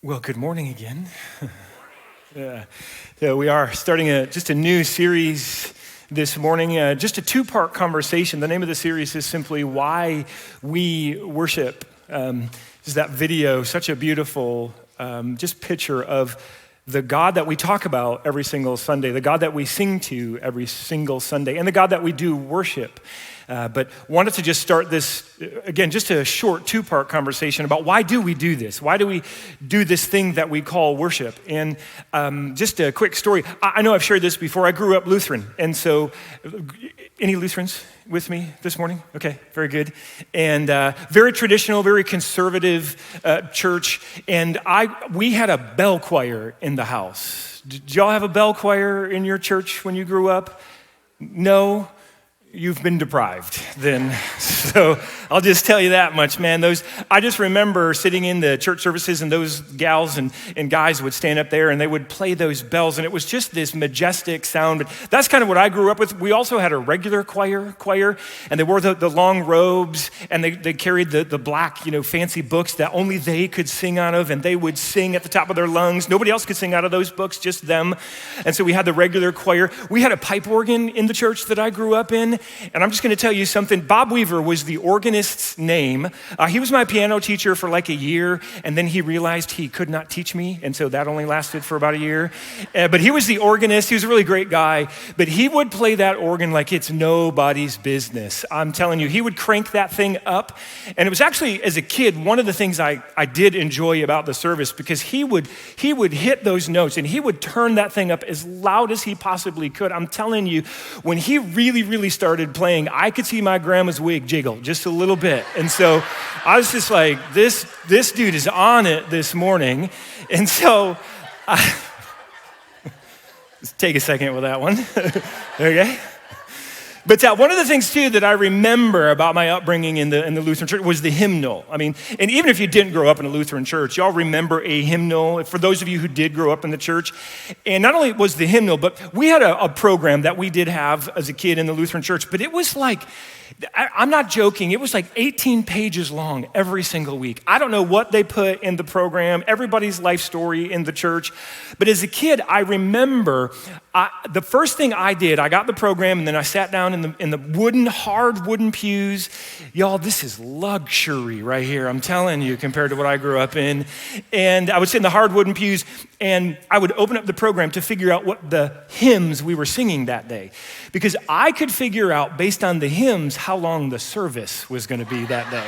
Well, good morning again. Yeah. So we are starting just a new series this morning, just a two-part conversation. The name of the series is simply Why We Worship. Is that video, such a beautiful just picture of the God that we talk about every single Sunday, the God that we sing to every single Sunday, and the God that we do worship. But wanted to just start this, again, just a short two-part conversation about why do we do this? Why do we do this thing that we call worship? And just a quick story. I know I've shared this before. I grew up Lutheran. And so, any Lutherans with me this morning? Okay, very good. And very traditional, very conservative church. And we had a bell choir in the house. Did y'all have a bell choir in your church when you grew up? No? You've been deprived then. So I'll just tell you that much, man. I just remember sitting in the church services and those gals and guys would stand up there and they would play those bells and it was just this majestic sound. But that's kind of what I grew up with. We also had a regular choir and they wore the long robes and they carried the black, fancy books that only they could sing out of, and they would sing at the top of their lungs. Nobody else could sing out of those books, just them. And so we had the regular choir. We had a pipe organ in the church that I grew up in. And I'm just going to tell you something. Bob Weaver was the organist's name. He was my piano teacher for like a year, and then he realized he could not teach me, and so that only lasted for about a year. But he was the organist. He was a really great guy, but he would play that organ like it's nobody's business. I'm telling you, he would crank that thing up. And it was actually, as a kid, one of the things I did enjoy about the service, because he would hit those notes, and he would turn that thing up as loud as he possibly could. I'm telling you, when he really started playing, I could see my grandma's wig jiggle just a little bit. And so I was just like, this dude is on it this morning. And so let's take a second with that one. Okay. But one of the things, too, that I remember about my upbringing in the Lutheran church was the hymnal. I mean, and even if you didn't grow up in a Lutheran church, y'all remember a hymnal, for those of you who did grow up in the church. And not only was the hymnal, but we had a program that we did have as a kid in the Lutheran church, but it was like, I'm not joking, it was like 18 pages long every single week. I don't know what they put in the program, everybody's life story in the church. But as a kid, I remember the first thing I did, I got the program and then I sat down in the hard wooden pews. Y'all, this is luxury right here, I'm telling you, compared to what I grew up in. And I would sit in the hard wooden pews and I would open up the program to figure out what the hymns we were singing that day. Because I could figure out, based on the hymns, how long the service was going to be that day.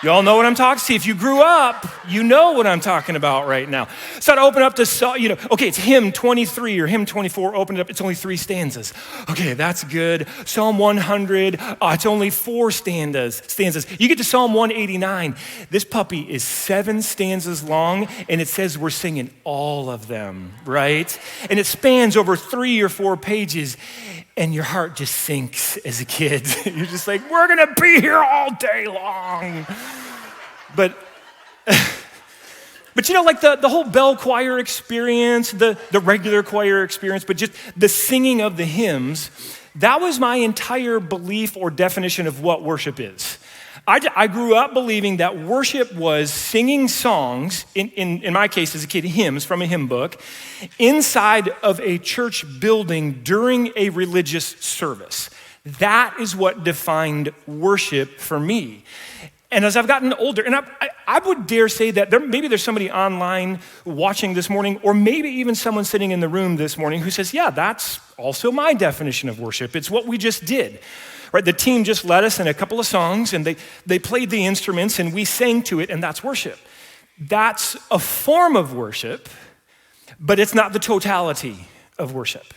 Y'all know what I'm talking about? See, if you grew up, you know what I'm talking about right now. So I'd open up the, okay, it's hymn 23 or hymn 24, open it up, it's only 3 stanzas. Okay, that's good. Psalm 100, it's only 4 stanzas. You get to Psalm 189. This puppy is 7 stanzas long, and it says we're singing all of them, right? And it spans over 3 or 4 pages. And your heart just sinks as a kid. You're just like, we're gonna be here all day long. But like the whole bell choir experience, the regular choir experience, but just the singing of the hymns, that was my entire belief or definition of what worship is. I grew up believing that worship was singing songs, in my case as a kid, hymns from a hymn book, inside of a church building during a religious service. That is what defined worship for me. And as I've gotten older, and I would dare say that maybe there's somebody online watching this morning, or maybe even someone sitting in the room this morning who says, yeah, that's also my definition of worship. It's what we just did. Right, the team just led us in a couple of songs and they played the instruments and we sang to it, and that's worship. That's a form of worship, but it's not the totality of worship.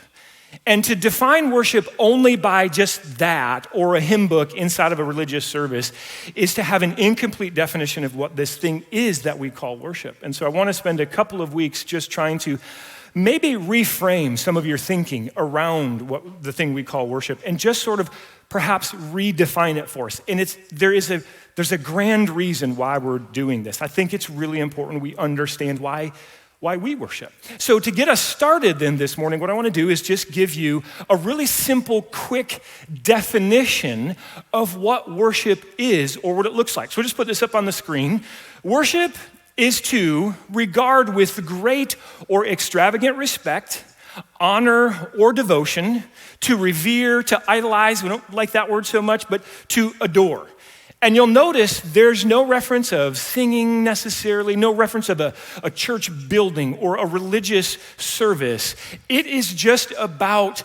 And to define worship only by just that or a hymn book inside of a religious service is to have an incomplete definition of what this thing is that we call worship. And so I want to spend a couple of weeks just trying to maybe reframe some of your thinking around what the thing we call worship and just sort of perhaps redefine it for us. And there's a grand reason why we're doing this. I think it's really important we understand why we worship. So to get us started then this morning, what I want to do is just give you a really simple, quick definition of what worship is or what it looks like. So we'll just put this up on the screen. Worship is to regard with great or extravagant respect, honor or devotion, to revere, to idolize, we don't like that word so much, but to adore. And you'll notice there's no reference of singing necessarily, no reference of a church building or a religious service. It is just about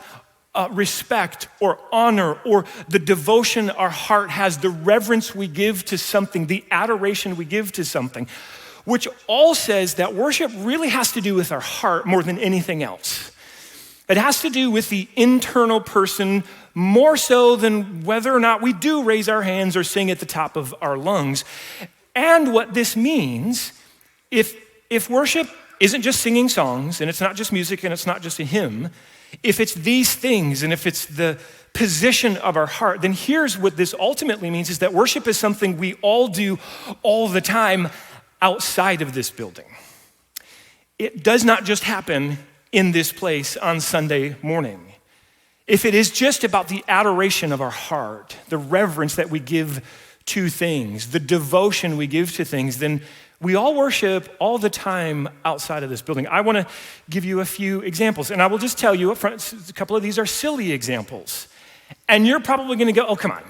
respect or honor or the devotion our heart has, the reverence we give to something, the adoration we give to something, which all says that worship really has to do with our heart more than anything else. It has to do with the internal person more so than whether or not we do raise our hands or sing at the top of our lungs. And what this means, if worship isn't just singing songs and it's not just music and it's not just a hymn, if it's these things and if it's the position of our heart, then here's what this ultimately means is that worship is something we all do all the time outside of this building. It does not just happen in this place on Sunday morning. If it is just about the adoration of our heart, the reverence that we give to things, the devotion we give to things, then we all worship all the time outside of this building. I want to give you a few examples, and I will just tell you up front, a couple of these are silly examples. And you're probably going to go, oh, come on.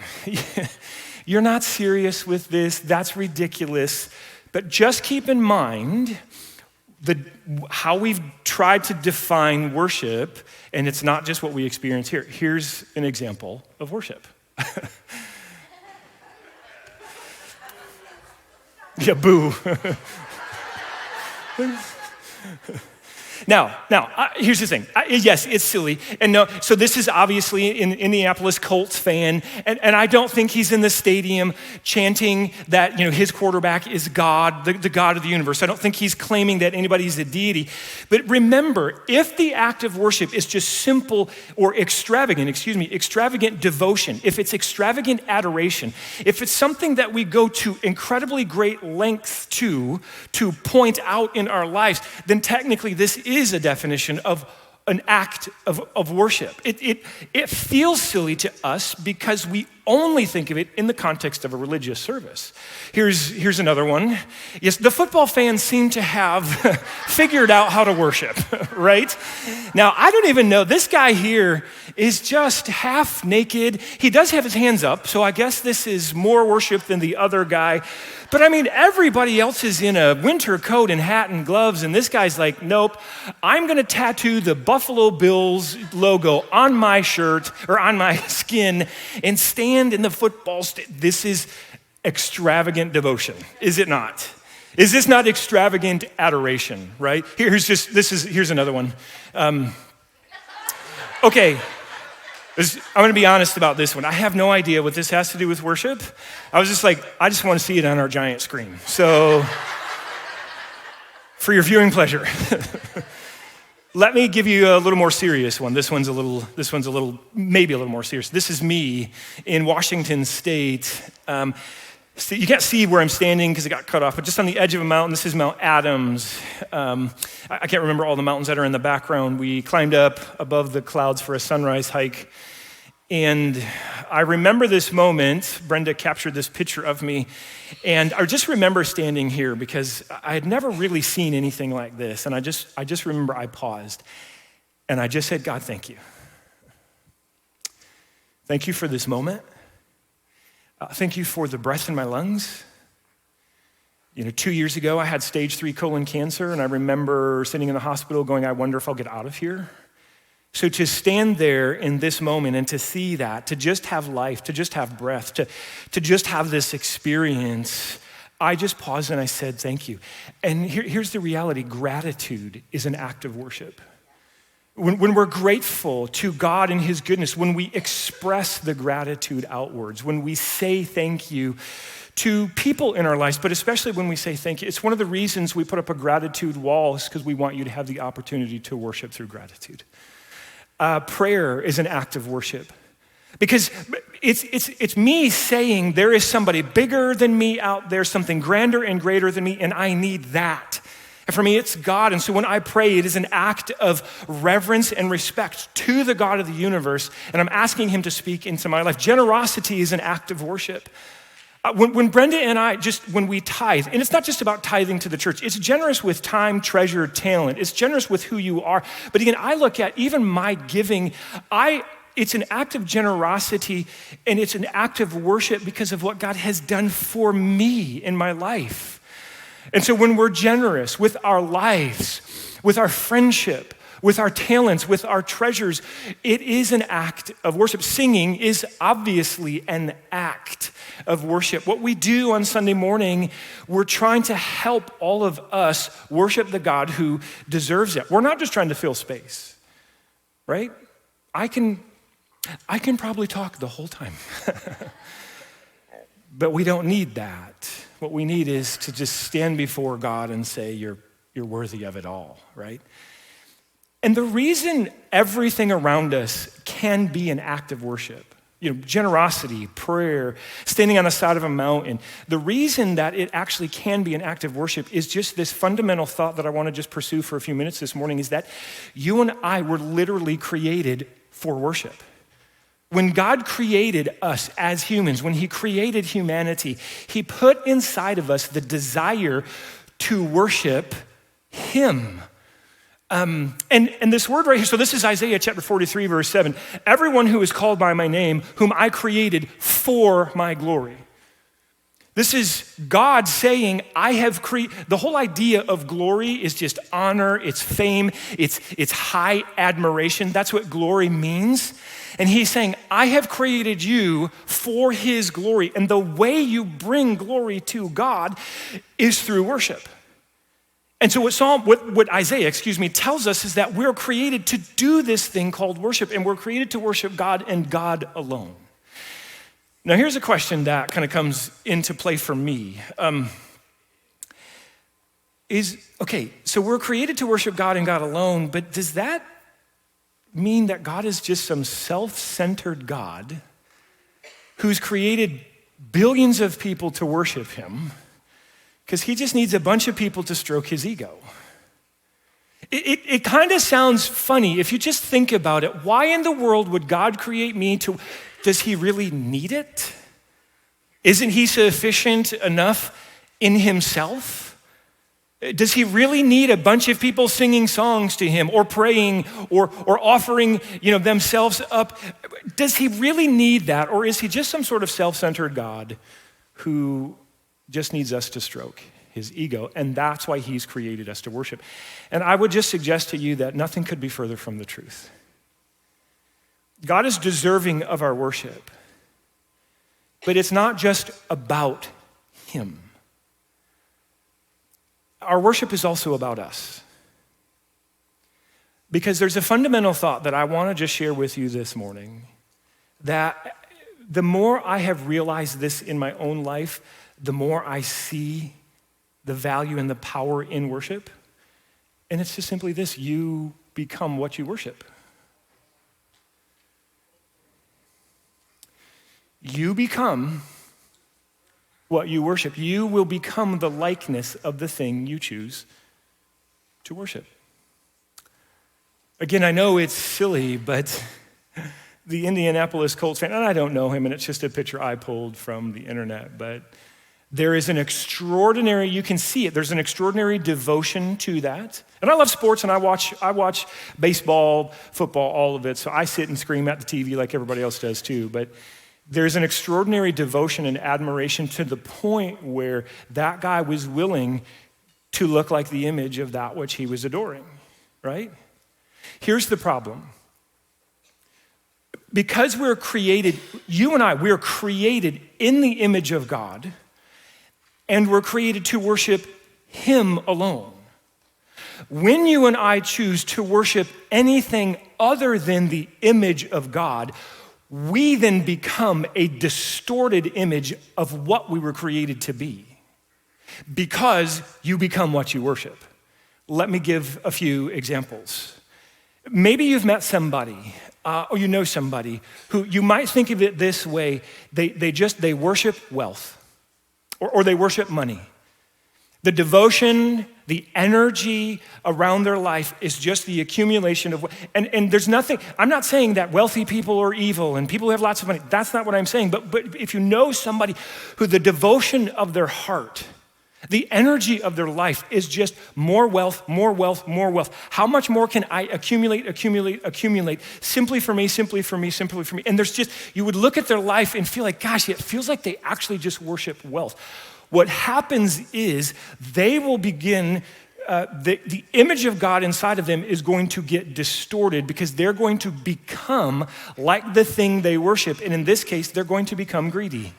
You're not serious with this. That's ridiculous. But just keep in mind how we've tried to define worship, and it's not just what we experience here. Here's an example of worship. Yeah, boo. Now, here's the thing. Yes, it's silly. And no, so this is obviously an Indianapolis Colts fan, and I don't think he's in the stadium chanting that, his quarterback is God, the God of the universe. I don't think he's claiming that anybody's a deity. But remember, if the act of worship is just simple or extravagant devotion, if it's extravagant adoration, if it's something that we go to incredibly great lengths to point out in our lives, then technically this is a definition of an act of worship. It feels silly to us because we only think of it in the context of a religious service. Here's another one. Yes, the football fans seem to have figured out how to worship, right? Now, I don't even know, this guy here is just half naked. He does have his hands up, so I guess this is more worship than the other guy. But I mean, everybody else is in a winter coat and hat and gloves, and this guy's like, nope, I'm gonna tattoo the Buffalo Bills logo on my shirt or on my skin and stand in the football This is extravagant devotion, is it not? Is this not extravagant adoration, right? Here's another one. Okay. I'm gonna be honest about this one. I have no idea what this has to do with worship. I was just like, I just wanna see it on our giant screen. So, for your viewing pleasure. Let me give you a little more serious one. This one's maybe a little more serious. This is me in Washington State. So you can't see where I'm standing because it got cut off, but just on the edge of a mountain. This is Mount Adams. I can't remember all the mountains that are in the background. We climbed up above the clouds for a sunrise hike. And I remember this moment. Brenda captured this picture of me. And I just remember standing here because I had never really seen anything like this. And I just remember I paused. And I just said, God, thank you. Thank you for this moment. Thank you for the breath in my lungs. 2 years ago, I had stage 3 colon cancer, and I remember sitting in the hospital going, I wonder if I'll get out of here. So to stand there in this moment and to see that, to just have life, to just have breath, to just have this experience, I just paused and I said, thank you. And here's the reality. Gratitude is an act of worship. When we're grateful to God and his goodness, when we express the gratitude outwards, when we say thank you to people in our lives, but especially when we say thank you, it's one of the reasons we put up a gratitude wall is because we want you to have the opportunity to worship through gratitude. Prayer is an act of worship because it's me saying there is somebody bigger than me out there, something grander and greater than me, and I need that. And for me, it's God. And so when I pray, it is an act of reverence and respect to the God of the universe, and I'm asking him to speak into my life. Generosity is an act of worship. When Brenda and I, when we tithe, and it's not just about tithing to the church, it's generous with time, treasure, talent. It's generous with who you are. But again, I look at even my giving, it's an act of generosity and it's an act of worship because of what God has done for me in my life. And so when we're generous with our lives, with our friendship, with our talents, with our treasures, it is an act of worship. Singing is obviously an act of worship. What we do on Sunday morning, we're trying to help all of us worship the God who deserves it. We're not just trying to fill space, right? I can probably talk the whole time, but we don't need that. What we need is to just stand before God and say, you're worthy of it all, right? And the reason everything around us can be an act of worship, generosity, prayer, standing on the side of a mountain, the reason that it actually can be an act of worship is just this fundamental thought that I want to just pursue for a few minutes this morning, is that you and I were literally created for worship. When God created us as humans, when he created humanity, he put inside of us the desire to worship him. And this word right here, so this is Isaiah chapter 43, verse 7. Everyone who is called by my name, whom I created for my glory. This is God saying, I have created, the whole idea of glory is just honor, it's fame, it's high admiration. That's what glory means. And he's saying, I have created you for his glory. And the way you bring glory to God is through worship. And so what Isaiah tells us is that we're created to do this thing called worship, and we're created to worship God and God alone. Now, here's a question that kind of comes into play for me. So we're created to worship God and God alone, but does that mean that God is just some self-centered God who's created billions of people to worship him because he just needs a bunch of people to stroke his ego? It kind of sounds funny if you just think about it. Why in the world would God create me to, does he really need it? Isn't he sufficient enough in himself? Does he really need a bunch of people singing songs to him or praying or offering, themselves up? Does he really need that? Or is he just some sort of self-centered God who just needs us to stroke his ego? And that's why he's created us to worship. And I would just suggest to you that nothing could be further from the truth. God is deserving of our worship, but it's not just about him. Our worship is also about us. Because there's a fundamental thought that I want to just share with you this morning, that the more I have realized this in my own life, the more I see the value and the power in worship. And it's just simply this: you become what you worship. You become what you worship. You will become the likeness of the thing you choose to worship. Again, I know it's silly, but the Indianapolis Colts fan, and I don't know him, and it's just a picture I pulled from the internet, but there is an extraordinary, you can see it, there's an extraordinary devotion to that. And I love sports, and I watch baseball, football, all of it, so I sit and scream at the TV like everybody else does too, but there's an extraordinary devotion and admiration to the point where that guy was willing to look like the image of that which he was adoring, right? Here's the problem. Because we're created, you and I, we're created in the image of God, and we're created to worship him alone. When you and I choose to worship anything other than the image of God, we then become a distorted image of what we were created to be, because you become what you worship. Let me give a few examples. Maybe you've met somebody, or you know somebody who you might think of it this way: they worship wealth, or they worship money. The devotion, the energy around their life is just the accumulation of, and there's nothing, I'm not saying that wealthy people are evil and people who have lots of money. That's not what I'm saying. But if you know somebody who the devotion of their heart, the energy of their life is just more wealth, more wealth, more wealth. How much more can I accumulate simply for me, simply for me, simply for me? And there's just, you would look at their life and feel like, gosh, it feels like they actually just worship wealth. What happens is they will begin, the image of God inside of them is going to get distorted because they're going to become like the thing they worship. And in this case, they're going to become greedy.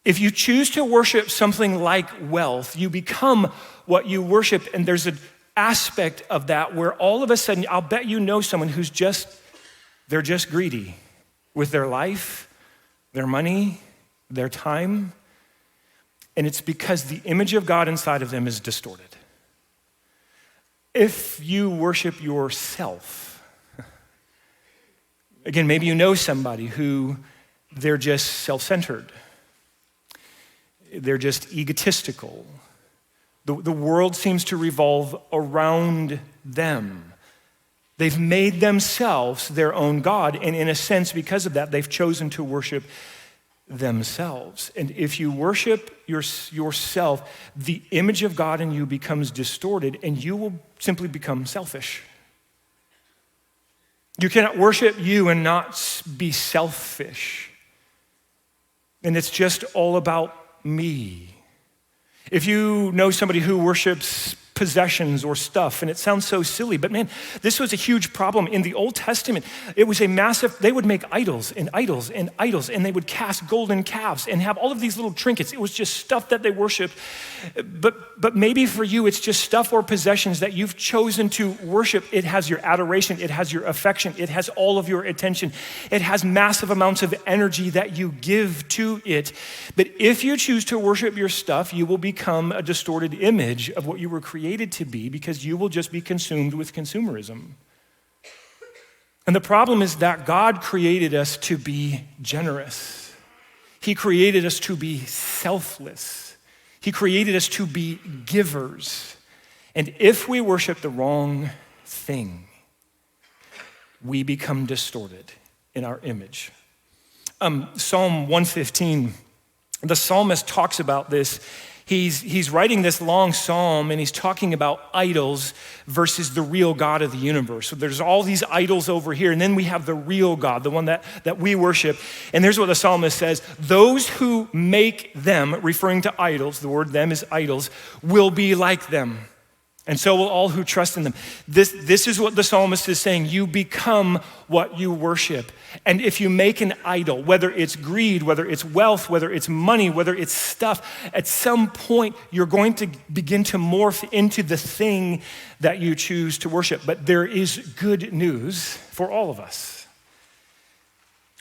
If you choose to worship something like wealth, you become what you worship. And there's an aspect of that where all of a sudden, I'll bet you know someone who's they're just greedy with their life, their money, their time, and it's because the image of God inside of them is distorted. If you worship yourself, again, maybe you know somebody who they're just self-centered, they're just egotistical. The world seems to revolve around them. They've made themselves their own God, and in a sense, because of that, they've chosen to worship themselves. And if you worship yourself, the image of God in you becomes distorted and you will simply become selfish. You cannot worship you and not be selfish. And it's just all about me. If you know somebody who worships possessions or stuff, and it sounds so silly, but man, this was a huge problem in the Old Testament. It was a massive, they would make idols and idols and idols, and they would cast golden calves and have all of these little trinkets. It was just stuff that they worshiped. But maybe for you, it's just stuff or possessions that you've chosen to worship. It has your adoration, it has your affection, it has all of your attention. It has massive amounts of energy that you give to it. But if you choose to worship your stuff, you will become a distorted image of what you were created to be because you will just be consumed with consumerism. And the problem is that God created us to be generous. He created us to be selfless. He created us to be givers. And if we worship the wrong thing, we become distorted in our image. Psalm 115, the psalmist talks about this. He's writing this long psalm and he's talking about idols versus the real God of the universe. So there's all these idols over here, and then we have the real God, the one that we worship. And here's what the psalmist says: those who make them, referring to idols, the word them is idols, will be like them. And so will all who trust in them. This is what the psalmist is saying. You become what you worship. And if you make an idol, whether it's greed, whether it's wealth, whether it's money, whether it's stuff, at some point you're going to begin to morph into the thing that you choose to worship. But there is good news for all of us.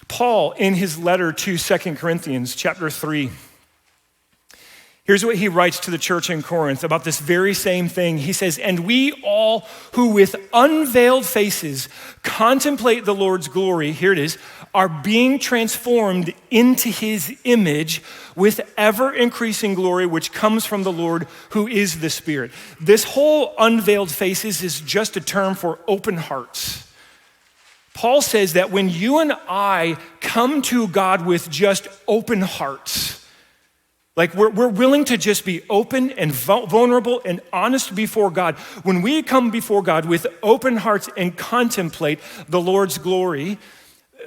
Paul, in his letter to 2 Corinthians chapter 3, here's what he writes to the church in Corinth about this very same thing. He says, and we all who with unveiled faces contemplate the Lord's glory, here it is, are being transformed into his image with ever increasing glory, which comes from the Lord who is the Spirit. This whole unveiled faces is just a term for open hearts. Paul says that when you and I come to God with just open hearts, like we're willing to just be open and vulnerable and honest before God. When we come before God with open hearts and contemplate the Lord's glory,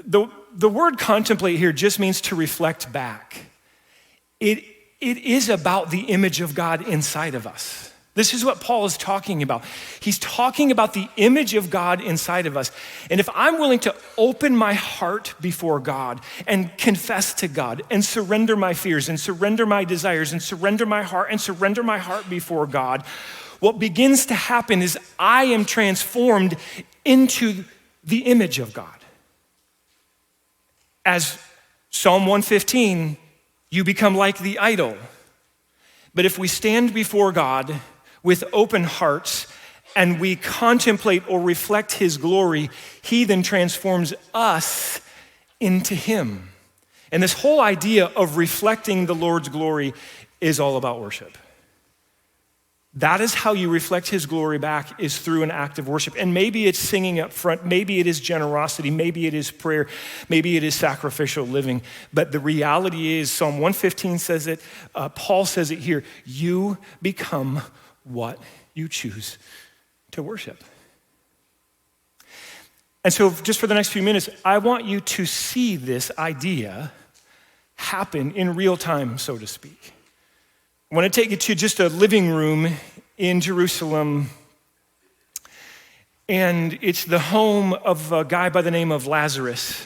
the word contemplate here just means to reflect back. It is about the image of God inside of us. This is what Paul is talking about. He's talking about the image of God inside of us. And if I'm willing to open my heart before God and confess to God and surrender my fears and surrender my desires and surrender my heart before God, what begins to happen is I am transformed into the image of God. As Psalm 115, you become like the idol. But if we stand before God with open hearts and we contemplate or reflect his glory, he then transforms us into him. And this whole idea of reflecting the Lord's glory is all about worship. That is how you reflect his glory back, is through an act of worship. And maybe it's singing up front, maybe it is generosity, maybe it is prayer, maybe it is sacrificial living. But the reality is, Psalm 115 says it, Paul says it here, you become what you choose to worship. And so just for the next few minutes, I want you to see this idea happen in real time, so to speak. I want to take you to just a living room in Jerusalem, and it's the home of a guy by the name of Lazarus.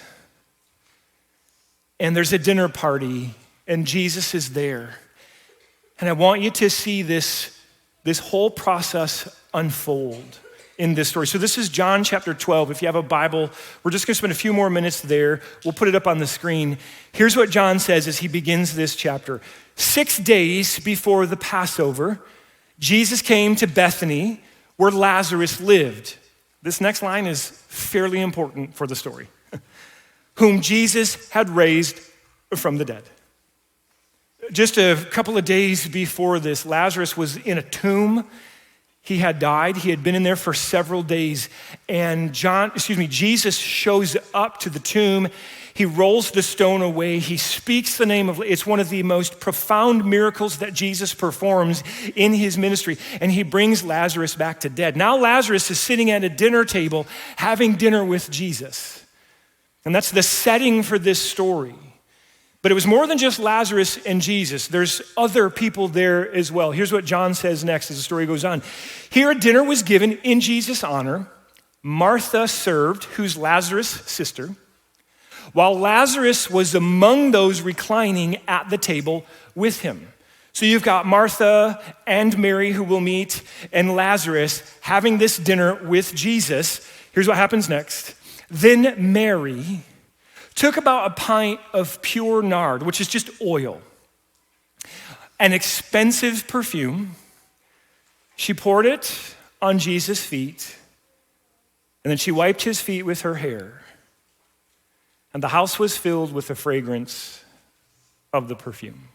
And there's a dinner party, and Jesus is there. And I want you to see this whole process unfold in this story. So this is John chapter 12. If you have a Bible, we're just gonna spend a few more minutes there. We'll put it up on the screen. Here's what John says as he begins this chapter. 6 days before the Passover, Jesus came to Bethany where Lazarus lived. This next line is fairly important for the story. Whom Jesus had raised from the dead. Just a couple of days before this, Lazarus was in a tomb. He had died. He had been in there for several days. And Jesus shows up to the tomb. He rolls the stone away. He speaks the name of, it's one of the most profound miracles that Jesus performs in his ministry. And he brings Lazarus back to dead. Now Lazarus is sitting at a dinner table having dinner with Jesus. And that's the setting for this story. But it was more than just Lazarus and Jesus. There's other people there as well. Here's what John says next as the story goes on. Here a dinner was given in Jesus' honor. Martha served, who's Lazarus' sister, while Lazarus was among those reclining at the table with him. So you've got Martha and Mary who will meet, and Lazarus having this dinner with Jesus. Here's what happens next. Then Mary took about a pint of pure nard, which is just oil, an expensive perfume. She poured it on Jesus' feet, and then she wiped his feet with her hair. And the house was filled with the fragrance of the perfume.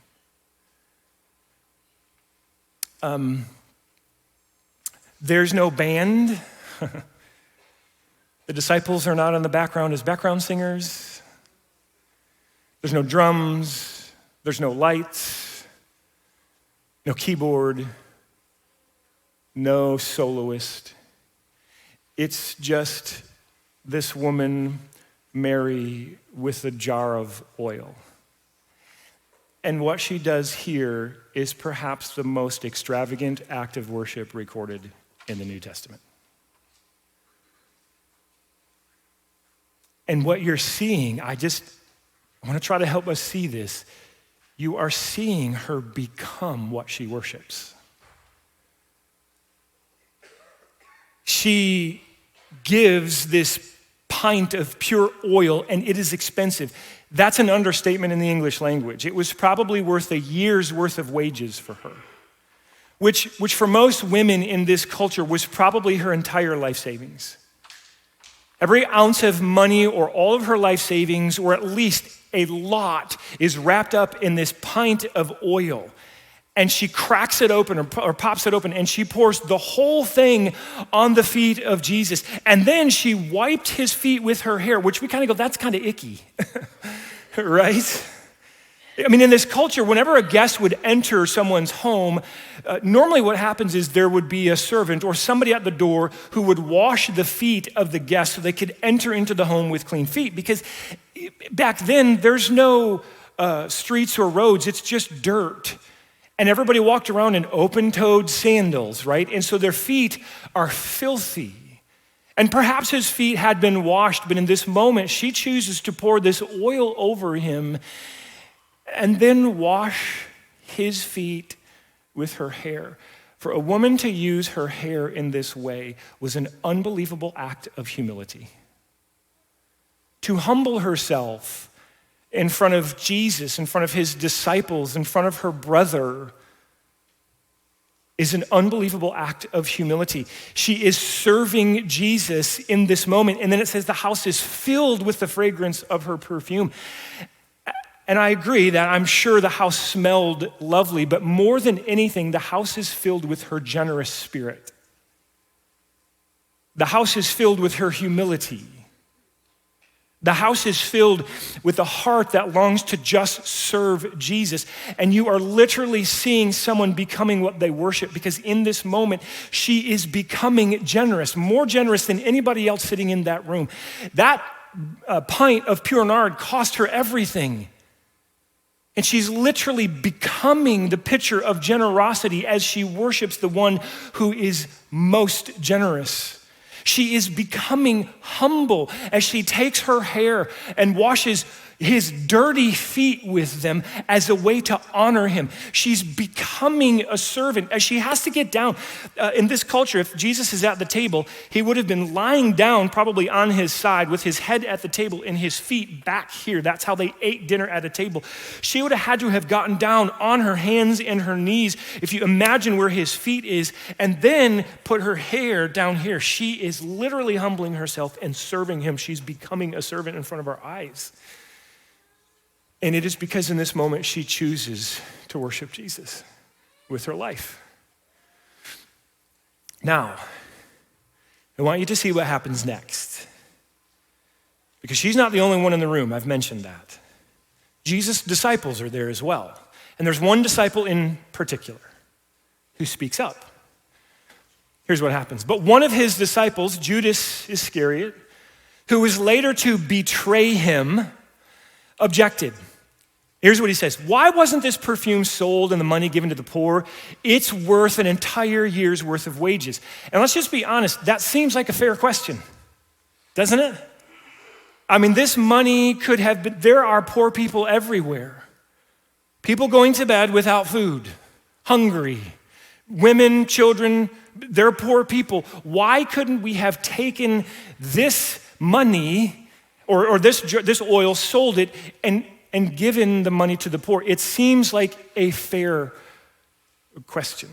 There's no band. The disciples are not in the background as background singers. There's no drums, there's no lights, no keyboard, no soloist. It's just this woman, Mary, with a jar of oil. And what she does here is perhaps the most extravagant act of worship recorded in the New Testament. And what you're seeing, I want to try to help us see this. You are seeing her become what she worships. She gives this pint of pure oil, and it is expensive. That's an understatement in the English language. It was probably worth a year's worth of wages for her, which for most women in this culture was probably her entire life savings. Every ounce of money or all of her life savings, or at least a lot, is wrapped up in this pint of oil. And she cracks it open or pops it open, and she pours the whole thing on the feet of Jesus. And then she wiped his feet with her hair, which we kind of go, that's kind of icky, right? I mean, in this culture, whenever a guest would enter someone's home, normally what happens is there would be a servant or somebody at the door who would wash the feet of the guest so they could enter into the home with clean feet. Because back then, there's no streets or roads, it's just dirt. And everybody walked around in open-toed sandals, right? And so their feet are filthy. And perhaps his feet had been washed, but in this moment, she chooses to pour this oil over him and then wash his feet with her hair. For a woman to use her hair in this way was an unbelievable act of humility. To humble herself in front of Jesus, in front of his disciples, in front of her brother, is an unbelievable act of humility. She is serving Jesus in this moment, and then it says the house is filled with the fragrance of her perfume. And I agree that I'm sure the house smelled lovely, but more than anything, the house is filled with her generous spirit. The house is filled with her humility. The house is filled with a heart that longs to just serve Jesus. And you are literally seeing someone becoming what they worship, because in this moment, she is becoming generous, more generous than anybody else sitting in that room. That pint of pure nard cost her everything. And she's literally becoming the picture of generosity as she worships the one who is most generous. She is becoming humble as she takes her hair and washes his dirty feet with them as a way to honor him. She's becoming a servant as she has to get down. In this culture, if Jesus is at the table, he would have been lying down probably on his side with his head at the table and his feet back here. That's how they ate dinner at a table. She would have had to have gotten down on her hands and her knees, if you imagine where his feet is, and then put her hair down here. She is literally humbling herself and serving him. She's becoming a servant in front of our eyes. And it is because in this moment she chooses to worship Jesus with her life. Now, I want you to see what happens next. Because she's not the only one in the room, I've mentioned that. Jesus' disciples are there as well. And there's one disciple in particular who speaks up. Here's what happens. But one of his disciples, Judas Iscariot, who was later to betray him, objected. Here's what he says. Why wasn't this perfume sold and the money given to the poor? It's worth an entire year's worth of wages. And let's just be honest, that seems like a fair question, doesn't it? I mean, this money could have been, there are poor people everywhere. People going to bed without food, hungry, women, children, they're poor people. Why couldn't we have taken this money or this oil, sold it, and given the money to the poor? It seems like a fair question.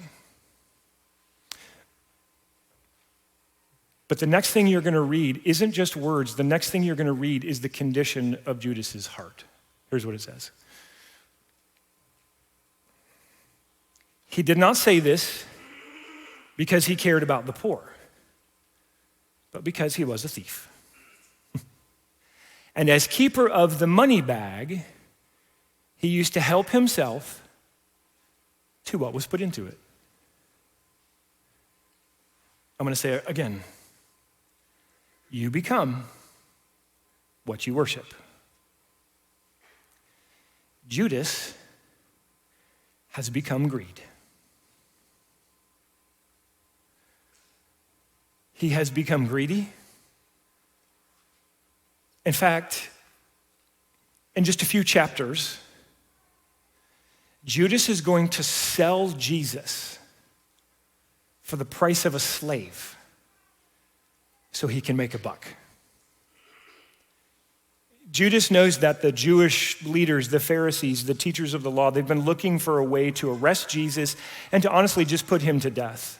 But the next thing you're going to read isn't just words. The next thing you're going to read is the condition of Judas's heart. Here's what it says. He did not say this because he cared about the poor, but because he was a thief. And as keeper of the money bag, he used to help himself to what was put into it. I'm going to say it again. You become what you worship. Judas has become greed. He has become greedy. In fact, in just a few chapters, Judas is going to sell Jesus for the price of a slave so he can make a buck. Judas knows that the Jewish leaders, the Pharisees, the teachers of the law, they've been looking for a way to arrest Jesus and to honestly just put him to death.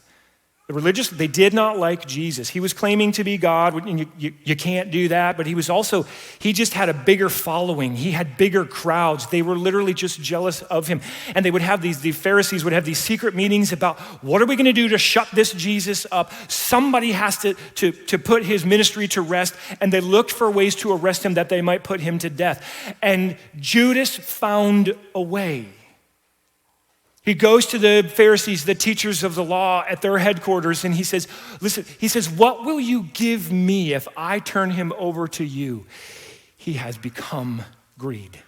The religious, they did not like Jesus. He was claiming to be God, and you can't do that, but he just had a bigger following. He had bigger crowds. They were literally just jealous of him. And they would have the Pharisees would have these secret meetings about, what are we gonna do to shut this Jesus up? Somebody has to put his ministry to rest, and they looked for ways to arrest him that they might put him to death. And Judas found a way. He goes to the Pharisees, the teachers of the law at their headquarters, and he says, listen, what will you give me if I turn him over to you? He has become greed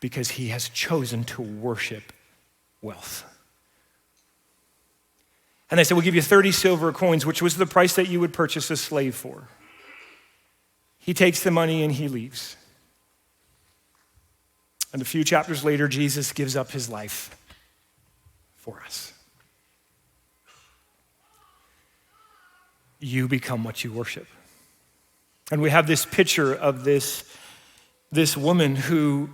because he has chosen to worship wealth. And they said, we'll give you 30 silver coins, which was the price that you would purchase a slave for. He takes the money and he leaves. And a few chapters later, Jesus gives up his life for us. You become what you worship. And we have this picture of this woman who,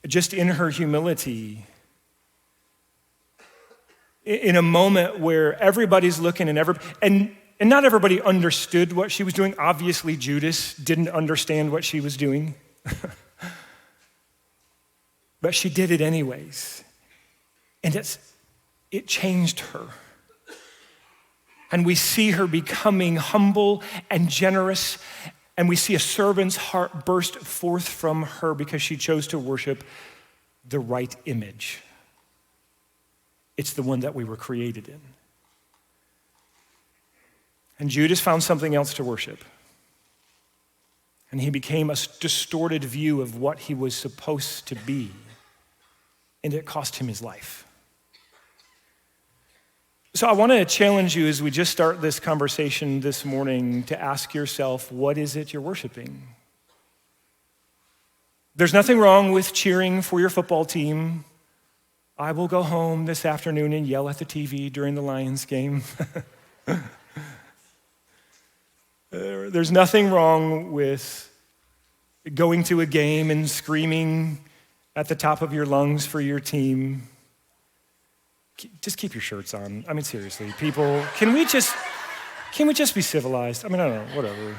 just in her humility, in a moment where everybody's looking and not everybody understood what she was doing. Obviously, Judas didn't understand what she was doing. But she did it anyways. And it changed her. And we see her becoming humble and generous, and we see a servant's heart burst forth from her because she chose to worship the right image. It's the one that we were created in. And Judas found something else to worship. And he became a distorted view of what he was supposed to be. And it cost him his life. So I want to challenge you as we just start this conversation this morning to ask yourself, what is it you're worshiping? There's nothing wrong with cheering for your football team. I will go home this afternoon and yell at the TV during the Lions game. There's nothing wrong with going to a game and screaming at the top of your lungs for your team. Just keep your shirts on. I mean, seriously, people, can we just be civilized? I mean, I don't know, whatever.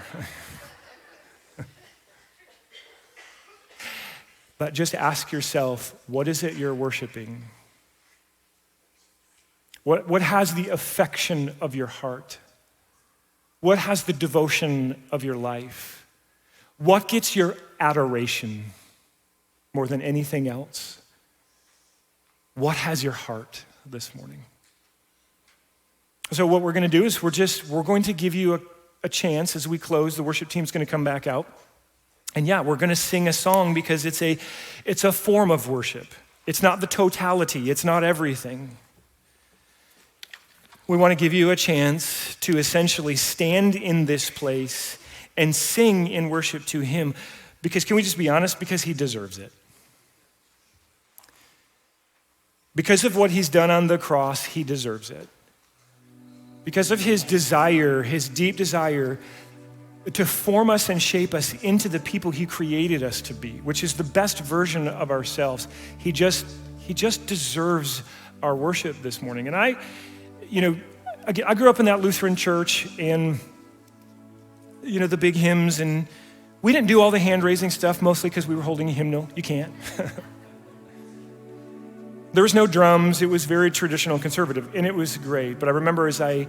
But just ask yourself, what is it you're worshiping? What has the affection of your heart? What has the devotion of your life? What gets your adoration more than anything else? What has your heart this morning? So what we're going to do is we're going to give you a chance as we close. The worship team's going to come back out. And yeah, we're going to sing a song because it's a form of worship. It's not the totality. It's not everything. We want to give you a chance to essentially stand in this place and sing in worship to him because, can we just be honest? Because he deserves it. Because of what he's done on the cross, he deserves it. Because of his desire, his deep desire to form us and shape us into the people he created us to be, which is the best version of ourselves. He just deserves our worship this morning. And I grew up in that Lutheran church and, the big hymns, and we didn't do all the hand-raising stuff, mostly because we were holding a hymnal. You can't. There was no drums. It was very traditional and conservative, and it was great. But I remember as I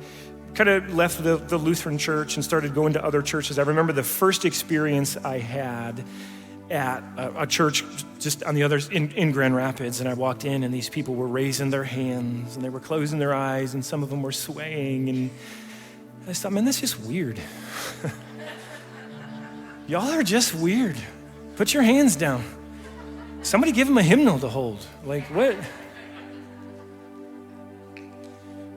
kind of left the Lutheran church and started going to other churches, I remember the first experience I had at a church just on the other, in Grand Rapids, and I walked in and these people were raising their hands and they were closing their eyes and some of them were swaying, and I thought, man, that's just weird. Y'all are just weird. Put your hands down. Somebody give them a hymnal to hold. Like, what?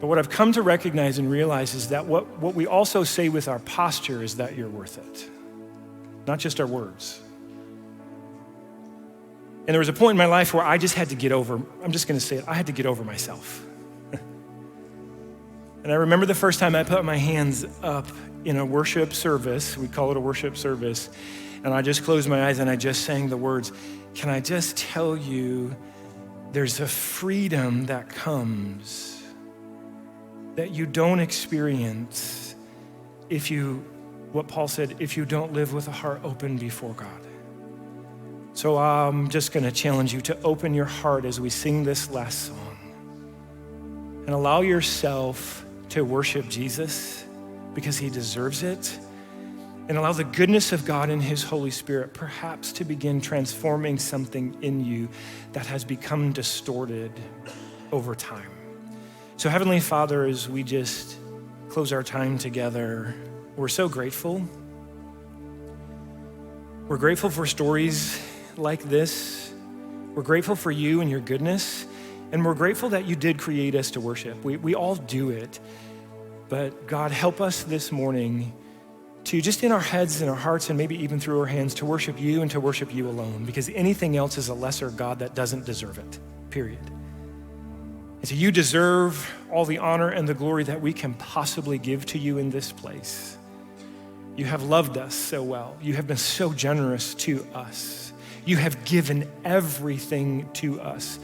But what I've come to recognize and realize is that what we also say with our posture is that you're worth it, not just our words. And there was a point in my life where I just had to get over, I'm just gonna say it, I had to get over myself. And I remember the first time I put my hands up in a worship service, we call it a worship service, and I just closed my eyes and I just sang the words, can I just tell you, there's a freedom that comes that you don't experience what Paul said, if you don't live with a heart open before God. So I'm just gonna challenge you to open your heart as we sing this last song and allow yourself to worship Jesus because he deserves it, and allow the goodness of God and his Holy Spirit perhaps to begin transforming something in you that has become distorted over time. So Heavenly Father, as we just close our time together, we're so grateful. We're grateful for stories like this. We're grateful for you and your goodness, and we're grateful that you did create us to worship. We all do it, but God, help us this morning to just in our heads and our hearts and maybe even through our hands to worship you and to worship you alone, because anything else is a lesser God that doesn't deserve it, period. And so you deserve all the honor and the glory that we can possibly give to you in this place. You have loved us so well. You have been so generous to us. You have given everything to us.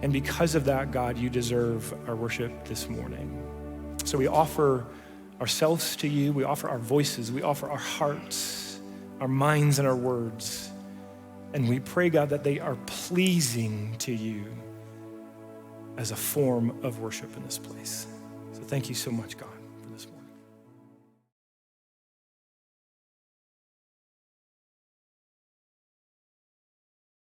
And because of that, God, you deserve our worship this morning. So we offer ourselves to you. We offer our voices. We offer our hearts, our minds, and our words. And we pray, God, that they are pleasing to you as a form of worship in this place. So thank you so much, God.